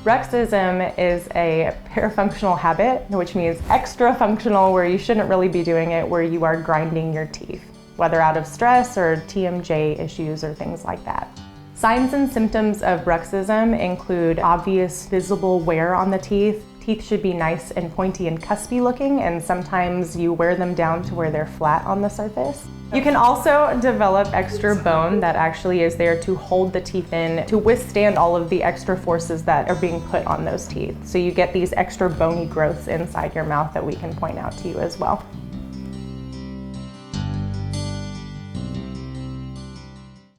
Bruxism is a parafunctional habit, which means extra functional, where you shouldn't really be doing it, where you are grinding your teeth, whether out of stress or TMJ issues or things like that. Signs and symptoms of bruxism include obvious visible wear on the teeth. Teeth should be nice and pointy and cuspy looking, and sometimes you wear them down to where they're flat on the surface. You can also develop extra bone that actually is there to hold the teeth in to withstand all of the extra forces that are being put on those teeth. So you get these extra bony growths inside your mouth that we can point out to you as well.